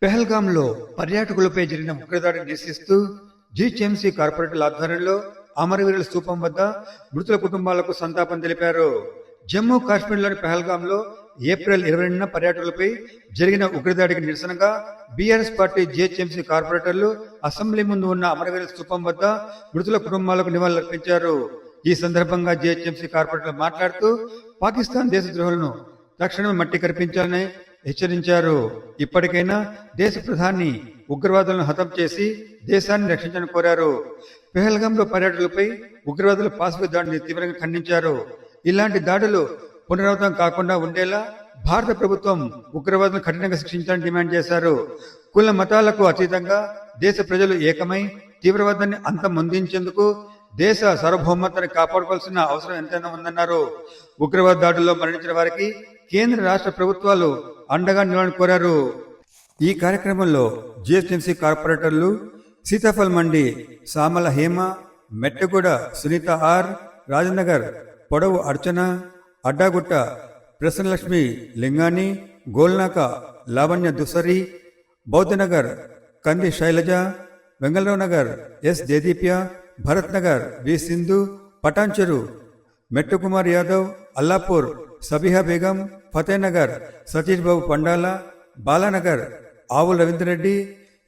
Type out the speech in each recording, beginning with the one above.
పెహల్గాంలో పర్యాటకులపై జరిగిన ఉగ్రదాడిని నిరసిస్తూ జీహెచ్ఎంసీ కార్పొరేటర్ల ఆధ్వర్యంలో అమరవీరుల స్థూపం వద్ద మృతుల కుటుంబాలకు సంతాపం తెలిపారు. జమ్మూ కాశ్మీర్లోని పెహల్గాంలో ఏప్రిల్ 22న పర్యాటకులపై జరిగిన ఉగ్రదాడికి నిరసనగా బీఆర్ఎస్ పార్టీ జీహెచ్ఎంసీ కార్పొరేటర్లు అసెంబ్లీ ముందు ఉన్న అమరవీరుల స్థూపం వద్ద మృతుల కుటుంబాలకు నివాళులర్పించారు. ఈ సందర్భంగా జీహెచ్ఎంసీ కార్పొరేటర్లు మాట్లాడుతూ పాకిస్తాన్ దేశద్రోహులను తక్షణమే మట్టి కరిపించాలని హెచ్చరించారు. ఇప్పటికైనా దేశ ప్రధాని ఉగ్రవాదులను హతం చేసి దేశాన్ని రక్షించాలని కోరారు. పెహల్గాంలో పర్యాటకులపై ఉగ్రవాదుల పాశవిక దాడిని తీవ్రంగా ఖండించారు. ఇలాంటి దాడులు పునరావృతం కాకుండా ఉండేలా భారత ప్రభుత్వం ఉగ్రవాదులను కఠినంగా శిక్షించాలని డిమాండ్ చేశారు. కుల మతాలకు అతీతంగా దేశ ప్రజలు ఏకమై తీవ్రవాదాన్ని అంతమొందించేందుకు దేశ సార్వభౌమత్వాన్ని కాపాడుకోవాల్సిన అవసరం ఎంతైనా ఉందన్నారు. ఉగ్రవాద దాడుల్లో మరణించిన వారికి కేంద్ర రాష్ట్ర ప్రభుత్వాలు అండగా నిలవాలని కోరారు. ఈ కార్యక్రమంలో జిహెచ్ఎంసీ కార్పొరేటర్లు సీతాఫల్ మండి సామల హేమ, మెట్టగూడ సునీత ఆర్, రాజనగర్ పొడవు అర్చన, అడ్డాగుట్ట ప్రసన్నలక్ష్మి లింగాని, గోల్నాక లావణ్య దుసరి, బౌద్ధనగర్ కంది శైలజ, వెంగళరావు నగర్ ఎస్ దేదీప్య, భరత్ నగర్ వి సింధు, పటాన్చెరు మెట్టుకుమార్ యాదవ్, అల్లాపూర్ సబిహా బేగం, ఫతేనగర్ సతీష్ బాబు పండాల, బాలానగర్ ఆవుల రవీంద్రరెడ్డి,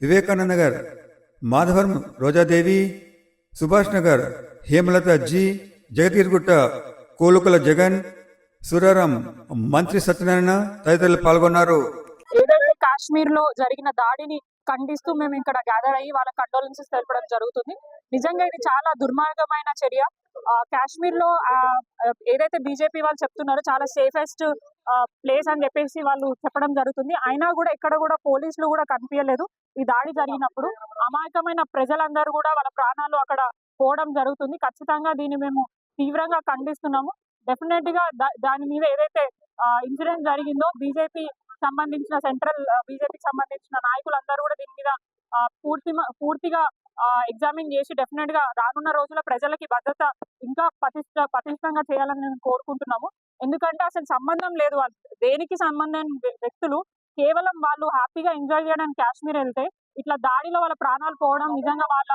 వివేకానంద నగర్ మాధవరం రోజాదేవి, సుభాష్ నగర్ హేమలత జీ, జగదీర్గుట్ట కోలుకల జగన్, సురారాం మంత్రి సత్యనారాయణ తదితరులు పాల్గొన్నారు. ఏదైతే కాశ్మీర్ లో జరిగిన దాడిని ఖండిస్తూ మేము ఇక్కడ గ్యాదర్ అయ్యి వాళ్ళ కండోలెన్సెస్ తెలపడం జరుగుతుంది. నిజంగా ఇది చాలా దుర్మార్గమైన చర్య. కాశ్మీర్ లో ఏదైతే బీజేపీ వాళ్ళు చెప్తున్నారో చాలా సేఫెస్ట్ ప్లేస్ అని చెప్పేసి వాళ్ళు చెప్పడం జరుగుతుంది. అయినా కూడా ఎక్కడ కూడా పోలీసులు కూడా కనిపించలేదు. ఈ దాడి జరిగినప్పుడు అమాయకమైన ప్రజలందరూ కూడా వాళ్ళ ప్రాణాలు అక్కడ పోవడం జరుగుతుంది. ఖచ్చితంగా దీన్ని మేము తీవ్రంగా ఖండిస్తున్నాము. డెఫినెట్ గా దాని మీద ఏదైతే ఇన్సిడెంట్ జరిగిందో బీజేపీ సంబంధించిన సెంట్రల్ బీజేపీకి సంబంధించిన నాయకులందరూ కూడా దీని మీద పూర్తిగా ఎగ్జామిన్ చేసి డెఫినెట్ గా రానున్న రోజుల్లో ప్రజలకి భద్రత ఇంకా పటిష్టంగా చేయాలని మేము కోరుకుంటున్నాము. ఎందుకంటే అసలు సంబంధం లేదు, వాళ్ళు దేనికి సంబంధం వ్యక్తులు కేవలం వాళ్ళు హ్యాపీగా ఎంజాయ్ చేయడానికి కాశ్మీర్ వెళ్తే ఇట్లా దాడిలో వాళ్ళ ప్రాణాలు పోవడం నిజంగా వాళ్ళ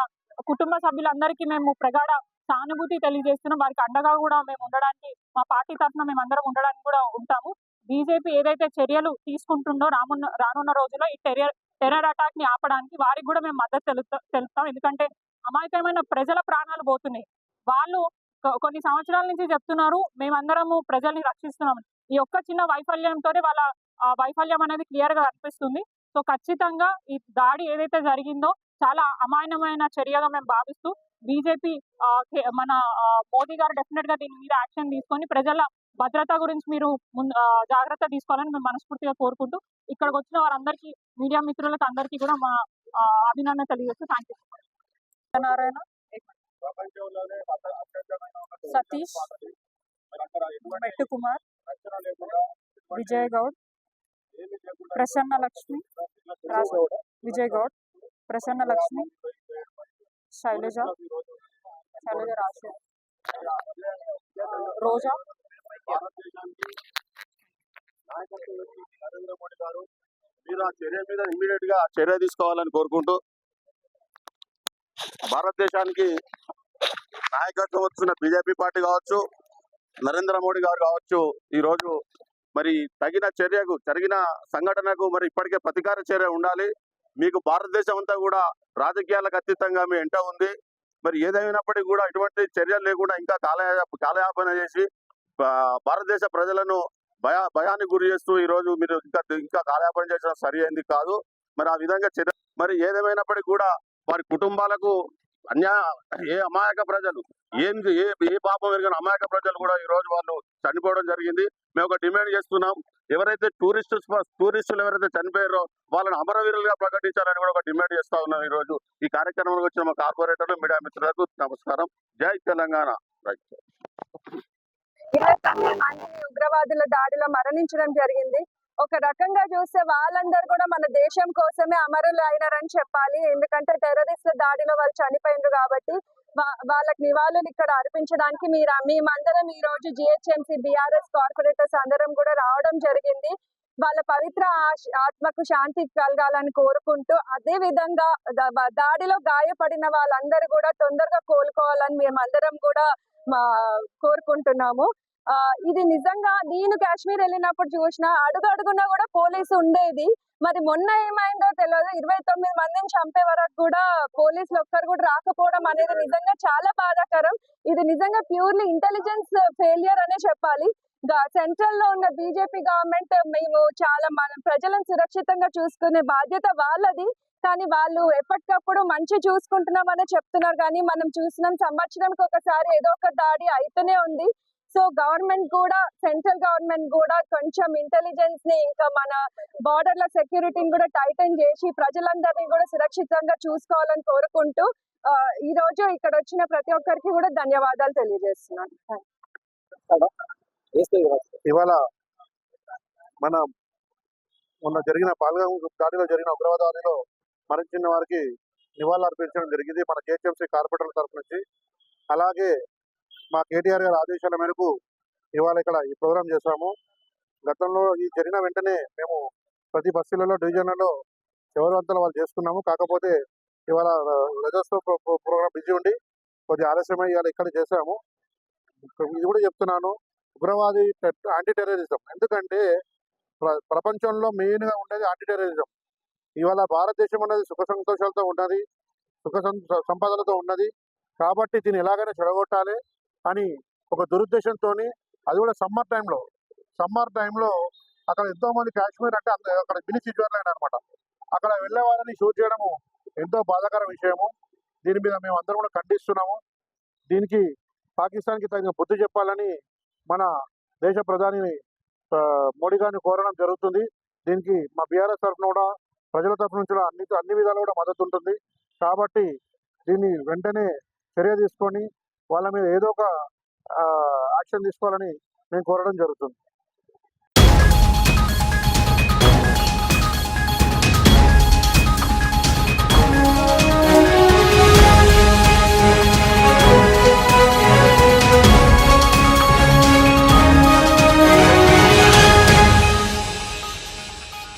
కుటుంబ సభ్యులందరికీ మేము ప్రగాఢ సానుభూతి తెలియజేస్తున్నాం. వారికి అండగా కూడా మేము ఉండడానికి మా పార్టీ తరఫున మేము అందరం ఉండడానికి కూడా ఉంటాము. బీజేపీ ఏదైతే చర్యలు తీసుకుంటుందో రానున్న రోజుల్లో ఈ టెర్రర్ అటాక్ ని ఆపడానికి వారికి కూడా మేము మద్దతు తెలుపుతాం. ఎందుకంటే అమాయకమైన ప్రజల ప్రాణాలు పోతున్నాయి. వాళ్ళు కొన్ని సంవత్సరాల నుంచి చెప్తున్నారు మేమందరము ప్రజల్ని రక్షిస్తున్నాం. ఈ ఒక్క చిన్న వైఫల్యంతోనే వాళ్ళ వైఫల్యం అనేది క్లియర్ గా కనిపిస్తుంది. సో ఖచ్చితంగా ఈ దాడి ఏదైతే జరిగిందో చాలా అమాయకమైన చర్యగా మేము భావిస్తూ బీజేపీ మన మోదీ గారు డెఫినెట్ గా దీని మీద యాక్షన్ తీసుకొని ప్రజల భద్రత గురించి మీరు జాగ్రత్త తీసుకోవాలని మేము మనస్ఫూర్తిగా కోరుకుంటూ ఇక్కడికి వచ్చిన వారందరికీ మీడియా మిత్రులకు అందరికీ కూడా మా అభినందన తెలియజేస్తూ థ్యాంక్ యూ. సత్యనారాయణ, సతీష్, మెట్టుకుమార్, విజయ్ గౌడ్, ప్రసన్న లక్ష్మి, విజయ్ గౌడ్, ప్రసన్న లక్ష్మి, శైలజ రాజు, రోజా. నరేంద్ర మోడీ గారు మీరు ఆ చర్య మీద ఇమీడియట్ గా చర్య తీసుకోవాలని కోరుకుంటూ భారతదేశానికి నాయకత్వం వస్తున్న బీజేపీ పార్టీ కావచ్చు, నరేంద్ర మోడీ గారు కావచ్చు, ఈ రోజు మరి తగిన చర్యకు జరిగిన సంఘటనకు మరి ఇప్పటికే ప్రతీకార చర్య ఉండాలి. మీకు భారతదేశం అంతా కూడా రాజకీయాలకు అతీతంగా మీ ఎంట ఉంది. మరి ఏదైనప్పటికీ కూడా ఇటువంటి చర్యలు లేకుండా ఇంకా కాలయాపన చేసి భారతదేశ ప్రజలను భయానికి గురి చేస్తూ ఈ రోజు మీరు ఇంకా కాలయాపన చేసడం సరి అయింది కాదు. మరి ఆ విధంగా మరి ఏదేమైనప్పటికీ కూడా వారి కుటుంబాలకు ఏ అమాయక ప్రజలు ఏ పాపం ఎరిగిన అమాయక ప్రజలు కూడా ఈ రోజు వాళ్ళు చనిపోవడం జరిగింది. మేము ఒక డిమాండ్ చేస్తున్నాం, ఎవరైతే టూరిస్టులు ఎవరైతే చనిపోయారో వాళ్ళని అమరవీరులుగా ప్రకటించాలని కూడా ఒక డిమాండ్ చేస్తా ఉన్నాం. ఈ రోజు ఈ కార్యక్రమానికి వచ్చిన మా కార్పొరేటర్లు మీడియా మిత్రులకు నమస్కారం. జై తెలంగాణ. ఉగ్రవాదుల దాడిలో మరణించడం జరిగింది. ఒక రకంగా చూస్తే వాళ్ళందరూ కూడా మన దేశం కోసమే అమరులు అయినారని చెప్పాలి. ఎందుకంటే టెర్రరిస్టుల దాడిలో వాళ్ళు చనిపోయిండ్రు కాబట్టి వాళ్ళకి నివాళులు ఇక్కడ అర్పించడానికి మేమందరం ఈ రోజు జిహెచ్ఎంసీ బీఆర్ఎస్ కార్పొరేటర్స్ అందరం కూడా రావడం జరిగింది. వాళ్ళ పవిత్ర ఆత్మకు శాంతి కలగాలని కోరుకుంటూ, అదే విధంగా దాడిలో గాయపడిన వాళ్ళందరూ కూడా తొందరగా కోలుకోవాలని మేమందరం కూడా కోరుకుంటున్నాము. ఇది నిజంగా నేను కాశ్మీర్ వెళ్ళినప్పుడు చూసిన అడుగడుగునా కూడా పోలీసు ఉండేది. మరి మొన్న ఏమైందో తెలియదు. 29 మందిని చంపే వరకు కూడా పోలీసులు ఒక్కరు కూడా రాకపోవడం అనేది నిజంగా చాలా బాధాకరం. ఇది నిజంగా ప్యూర్లీ ఇంటెలిజెన్స్ ఫెయిలియర్ అనే చెప్పాలి. సెంట్రల్ లో ఉన్న బీజేపీ గవర్నమెంట్ మేము చాలా మన ప్రజలను సురక్షితంగా చూసుకునే బాధ్యత వాళ్ళది. కానీ వాళ్ళు ఎప్పటికప్పుడు మంచి చూసుకుంటున్నామని చెప్తున్నారు, కానీ మనం చూసినాం సంవత్సరానికి ఒకసారి ఏదో ఒక దాడి అయితేనే ఉంది. సో గవర్నమెంట్ కూడా, సెంట్రల్ గవర్నమెంట్ కూడా కొంచెం ఇంటెలిజెన్స్ ని, ఇంకా మన బార్డర్ల సెక్యూరిటీని కూడా టైటన్ చేసి ప్రజలందరినీ కూడా సురక్షితంగా చూసుకోవాలని కోరుకుంటూ ఈ రోజు ఇక్కడ వచ్చిన ప్రతి ఒక్కరికి కూడా ధన్యవాదాలు తెలియజేస్తున్నాను. ఇవాళ మన మొన్న జరిగిన పాల్గాం దాడిలో జరిగిన ఉగ్రవాద దాడిలో మరణించిన వారికి నివాళులు అర్పించడం జరిగింది మన జిహెచ్ఎంసీ కార్పొరేటర్ల తరఫు నుంచి. అలాగే మా కేటీఆర్ గారి ఆదేశాల మేరకు ఇవాళ ఇక్కడ ఈ ప్రోగ్రాం చేశాము. గతంలో ఈ జరిగిన వెంటనే మేము ప్రతి బస్సులలో, డివిజన్లలో ఎవరి వంతలు వాళ్ళు చేసుకున్నాము. కాకపోతే ఇవాళ రజోత్సవ ప్రోగ్రాం బిజీ ఉండి కొద్దిగా ఆలస్యమై ఇవాళ ఇక్కడ చేశాము. ఇది కూడా చెప్తున్నాను, ఉగ్రవాది యాంటీ టెర్రరిజం. ఎందుకంటే ప్రపంచంలో మెయిన్గా ఉండేది యాంటీ టెర్రరిజం. ఇవాళ భారతదేశం అనేది సుఖ సంతోషాలతో ఉన్నది, సుఖ సంపదలతో ఉన్నది. కాబట్టి దీన్ని ఎలాగైనా చెడగొట్టాలి అని ఒక దురుద్దేశంతో, అది కూడా సమ్మర్ టైంలో అక్కడ ఎంతో మంది కాశ్మీర్ అంటే అక్కడ మినీ స్విట్జర్లాండ్ అనమాట, అక్కడ వెళ్ళే వాళ్ళని షూట్ చేయడము ఎంతో బాధాకర విషయము. దీని మీద మేము అందరం కూడా ఖండిస్తున్నాము. దీనికి పాకిస్తాన్కి తగిన బుద్ధి చెప్పాలని మన దేశ ప్రధాని మోడీ గారిని కోరడం జరుగుతుంది. దీనికి మా బీఆర్ఎస్ తరఫున కూడా, ప్రజల తరఫు నుంచి కూడా అన్ని విధాలు కూడా మద్దతు ఉంటుంది. కాబట్టి దీన్ని వెంటనే చర్య తీసుకొని వాళ్ళ మీద ఏదో ఒక యాక్షన్ తీసుకోవాలని మేము కోరడం జరుగుతుంది.